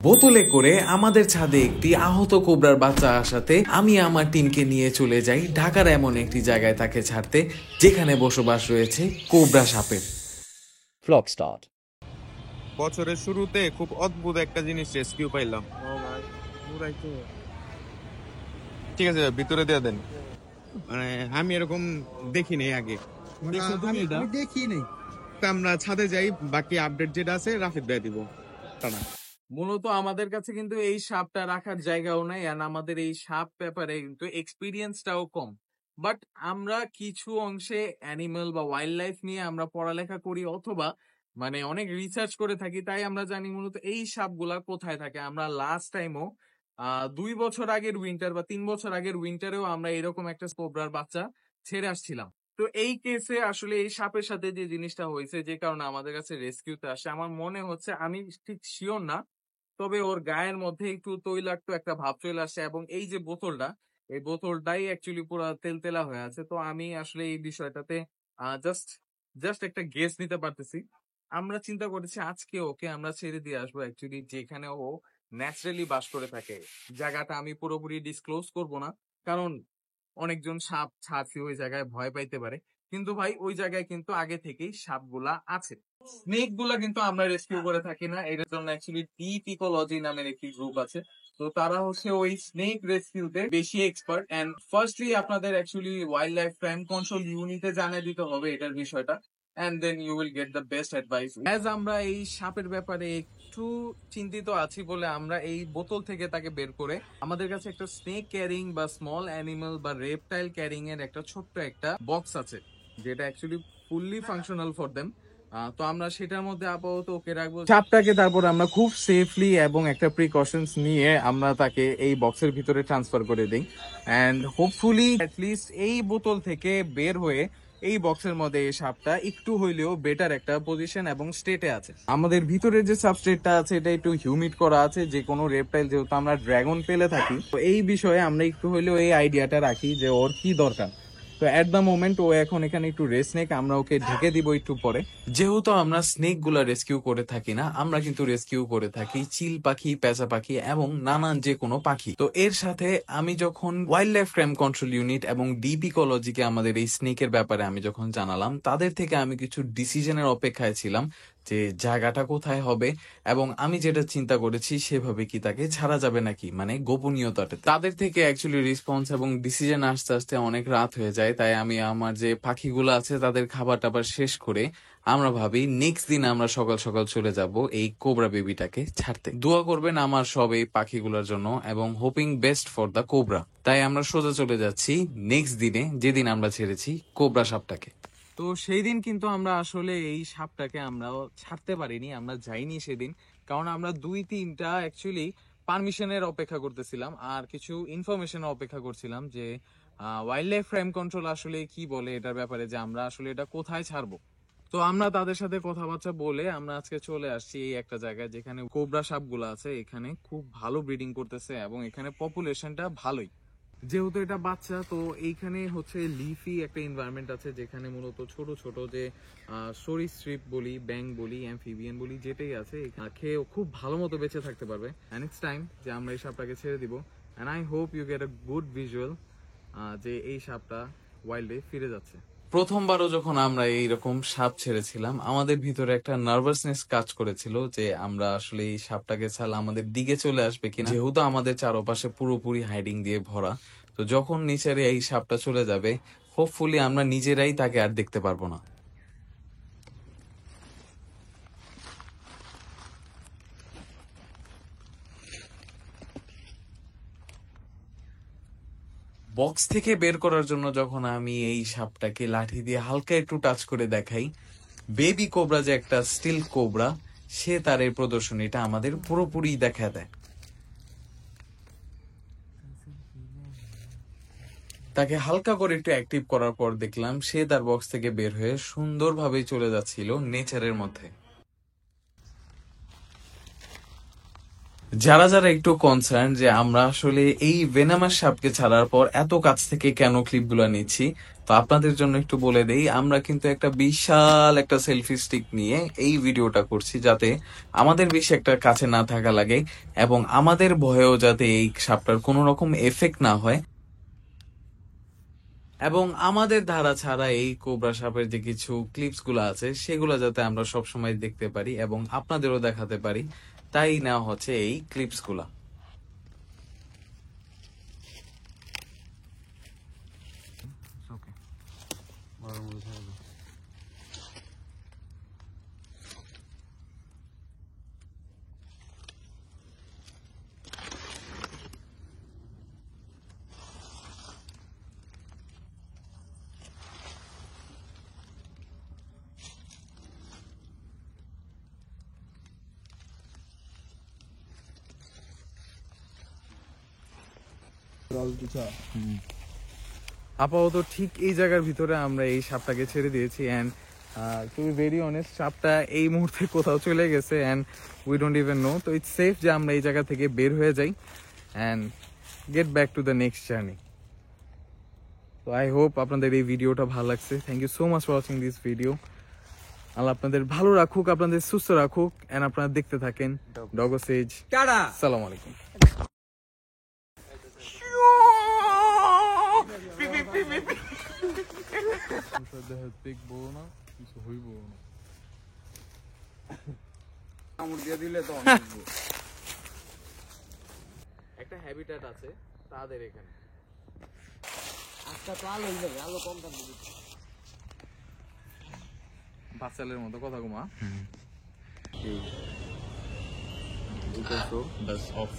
বোতলে করে আমাদের ছাদে একটি আহত কোবরার বাচ্চা আসাতে আমি আমার টিমকে নিয়ে চলে যাই ঢাকার এমন একটি জায়গায় তাকে ছাড়তে যেখানে বসবাস রয়েছে কোবরা সাপের। Vlog start. বছরের শুরুতে খুব অদ্ভুত একটা জিনিস রেস্কিউ পাইলাম। ঠিক আছে ভিতরে দিয়ে দেন। মানে আমি এরকম দেখিনি আগে। দেখছো তুমি এটা? আমি দেখি নাই। তো আমরা ছাদে যাই, বাকি আপডেট যেটা আছে রাফিদ ভাই দিব। টানা। মূলত আমাদের কাছে কিন্তু এই সাপটা রাখার জায়গাও নাই, আর আমাদের এই সাপ ব্যাপারে কিন্তু এক্সপিরিয়েন্সটাও কম। বাট আমরা কিছু অংশে অ্যানিমাল বা ওয়াইল্ড লাইফ নিয়ে আমরা পড়ালেখা করি অথবা মানে অনেক রিসার্চ করে থাকি, তাই আমরা জানি মূলত এই সাপগুলা কোথায় থাকে। আমরা লাস্ট টাইমও 2 বছর আগের উইন্টার বা 3 বছর আগের উইন্টারেও আমরা এরকম একটা কোবরার বাচ্চা ছেড়ে আসছিলাম। তো এই কেসে আসলে এই সাপের সাথে যে জিনিসটা হয়েছে, যে কারণে আমাদের কাছে রেস্কিউতে আসে, আমার মনে হচ্ছে, আমি ঠিক শিওর না, তবে ওর গায়ের মধ্যে একটু তৈলাক্ত একটা ভাব চলে আসে এবং এই যে বোতলটা, এই বোতলটাই অ্যাকচুয়ালি পুরো তেলতেলা হয়ে আছে। তো আমি আসলে এই বিষয়টাতে জাস্ট জাস্ট একটা গেস নিতে পারতেছি। আমরা চিন্তা করেছি আজকে ওকে আমরা ছেড়ে দিয়ে আসবো অ্যাকচুয়ালি যেখানে ও ন্যাচারালি বাস করে থাকে। জায়গাটা আমি পুরোপুরি ডিসক্লোজ করব না, কারণ অনেকজন সাপ ছাড়ছি ওই জায়গায় ভয় পাইতে পারে। কিন্তু ভাই ওই জায়গায় কিন্তু আগে থেকেই সাপগুলা আছে। স্নেক গুলা কিন্তু আমরা রেস্কিউ করে থাকি না, এটার জন্য অ্যাকচুয়ালি ডিপ ইকোলজি নামের একটি গ্রুপ আছে। তো তারা হচ্ছে ওই স্নেক রেস্কিউতে বেশি এক্সপার্ট। এন্ড ফার্স্টলি আপনাদের actually wildlife crime control ইউনিটে জানিয়ে দিতে হবে এটার বিষয়টা, and then you will get the best advice. As আমরা এই সাপের ব্যাপারে একটু চিন্তিত আছি বলে আমরা এই বোতল থেকে তাকে বের করে আমাদের কাছে একটা স্নেক ক্যারিং বা স্মল অ্যানিমাল বা রেপটাইল ক্যারিং এর একটা ছোট্ট একটা বক্স আছে, যেটা actually fully functional for them. তো আমরা সেটার মধ্যে আপাতত ওকে রাখবো। সাপটাকে তারপর আমরা খুব সেফলি এবং একটা প্রিকশনস নিয়ে আমরা তাকে এই বক্সের ভিতরে ট্রান্সফার করে দিই, এন্ড হোপফুলি অ্যাটলিস্ট এই বোতল থেকে বের হয়ে এই বক্সের মধ্যে এই সাপটা একটু হইলেও বেটার একটা পজিশন এবং স্টেটে আছে। আমাদের ভিতরে যে সাবস্ট্রেটটা আছে এটা একটু হিউমিড করা আছে, যে কোনো রেপটাইল যেহেতু আমরা ড্রাগন পেলে থাকি, তো এই বিষয়ে আমরা একটু হইলেও এই আইডিয়াটা রাখি যে ওর কি দরকার। তো এট দ্য মোমেন্ট ও এখন এখানে একটু রেস্ট নেক, আমরা ওকে ঢেকে দিব একটু পরে। যেহেতু আমরা স্নেক গুলা রেস্কিউ করে থাকি না, আমরা কিন্তু রেস্কিউ করে থাকি চিল পাখি, পেঁচা পাখি এবং নানান যে কোনো পাখি। তো এর সাথে আমি যখন wild life crime control unit এবং ডিপ ইকোলজিকে আমাদের এই স্নেকের ব্যাপারে আমি যখন জানালাম, তাদের থেকে আমি কিছু ডিসিশনের অপেক্ষায় ছিলাম যে জায়গাটা কোথায় হবে এবং আমি যেটা চিন্তা করেছি সেভাবে কি তাকে ছাড়া যাবে নাকি, মানে গোপনীয়তাটা। তাদের থেকে অ্যাকচুয়ালি রেসপন্স এবং ডিসিশন আসতে আসতে অনেক রাত হয়ে যায়, তাই আমি আমার যে পাখিগুলো আছে তাদের খাবার টাবার শেষ করে আমরা ভাবি নেক্সট দিন আমরা সকাল সকাল চলে যাব এই কোবরা বেবিটাকে ছাড়তে। দোয়া করবেন আমার সব এই পাখিগুলোর জন্য এবং hoping best for the cobra. তাই আমরা সোজা চলে যাচ্ছি নেক্সট দিনে, যেদিন আমরা ছেড়েছি কোবরা সাপটাকে। তো সেই দিন কিন্তু আমরা আসলে এই সাপটাকে আমরাও ছাড়তে পারিনি, আমরা যাইনি সেদিন, কারণ আমরা 2-3টা অ্যাকচুয়ালি পারমিশনের অপেক্ষা করতেছিলাম আর কিছু ইনফরমেশনের অপেক্ষা করছিলাম যে ওয়াইল্ড লাইফ ক্রাইম কন্ট্রোল আসলে কি বলে এটার ব্যাপারে, যে আমরা আসলে এটা কোথায় ছাড়বো। তো আমরা তাদের সাথে কথাবার্তা বলে আমরা আজকে চলে আসছি এই একটা জায়গায় যেখানে কোবরা সাপগুলো আছে, এখানে খুব ভালো ব্রিডিং করতেছে এবং এখানে পপুলেশনটা ভালোই। যেহেতু এটা বাচ্চা, তো এইখানে হচ্ছে লিফি একটা এনভায়রনমেন্ট আছে যেখানে মূলত ছোট ছোট যে সরীসৃপ বলি, ব্যাং বলি, অ্যামফিবিয়ান বলি, যেটাই আছে খেয়ে খুব ভালো মতো বেঁচে থাকতে পারবে। এন্ড ইটস টাইম যে আমরা এই সাপটাকে ছেড়ে দিব, and I hope you get a good visual যে এই সাপটা ওয়াইল্ডে ফিরে যাচ্ছে। প্রথমবারও যখন আমরা এইরকম সাপ ছেড়েছিলাম, আমাদের ভিতরে একটা নার্ভাসনেস কাজ করেছিল যে আমরা আসলে এই সাপটাকে ছাড়লে আমাদের দিকে চলে আসবে কিনা, যেহেতু আমাদের চারপাশে পুরোপুরি হাইডিং দিয়ে ভরা। তো যখন নিচের এই সাপটা চলে যাবে, হোপফুলি আমরা নিজেরাই তাকে আর দেখতে পারবো না। বক্স থেকে বের করার জন্য যখন আমি এই সাপটাকে লাঠি দিয়ে হালকা একটু টাচ করে দেখাই, বেবি কোবরা যে একটা স্টিল কোবরা, সে তার এই প্রদর্শনীটা আমাদের পুরোপুরি দেখা দেয়। তাকে হালকা করে একটু অ্যাক্টিভ করার পর দেখলাম সে তার বক্স থেকে বের হয়ে সুন্দরভাবে চলে যাচ্ছিল নেচারের মধ্যে। যারা যারা একটু কনসার্ন যে আমরা আসলে এই ভেনামাস সাপকে ছাড়ার পর এত কাছ থেকে কেন ক্লিপগুলো নিচ্ছি, তো আপনাদের জন্য একটু বলে দেই, আমরা কিন্তু একটা বিশাল একটা সেলফি স্টিক নিয়ে এই ভিডিওটা করছি যাতে আমাদের বেশি একটা কাছে না থাকা লাগে এবং আমাদের ভয়েও যাতে এই সাপটার কোনো রকম এফেক্ট না হয়, এবং আমাদের ধারা ছাড়া এই কোবরা সাপের যে কিছু ক্লিপস গুলো আছে সেগুলো যাতে আমরা সব সময় দেখতে পারি এবং আপনাদেরও দেখাতে পারি, তাই নেওয়া হচ্ছে এই ক্লিপস গুলা। আপাতত ঠিক এই জায়গার ভিতরে আমরা এই সাপটাকে ছেড়ে দিয়েছি and to be very honest সাপটা এই মুহূর্তে কোথাও চলে গেছে and we don't even know. তো ইটস সেফ যে আমরা এই জায়গা থেকে বের হয়ে যাই and get back to the next journey. তো আই হোপ আপনাদের এই ভিডিওটা ভালো লাগছে। Thank you so much for watching this video. Allah আপনাদের ভালো রাখুক, আপনাদের সুস্থ রাখুক এন্ড আপনারা দেখতে থাকেন ডগো সেজ। আসসালামু আলাইকুম। একটা হ্যাবিটেট আছে তাদের এখানে। বাচ্চাদের মতো কথা কমা। That's off.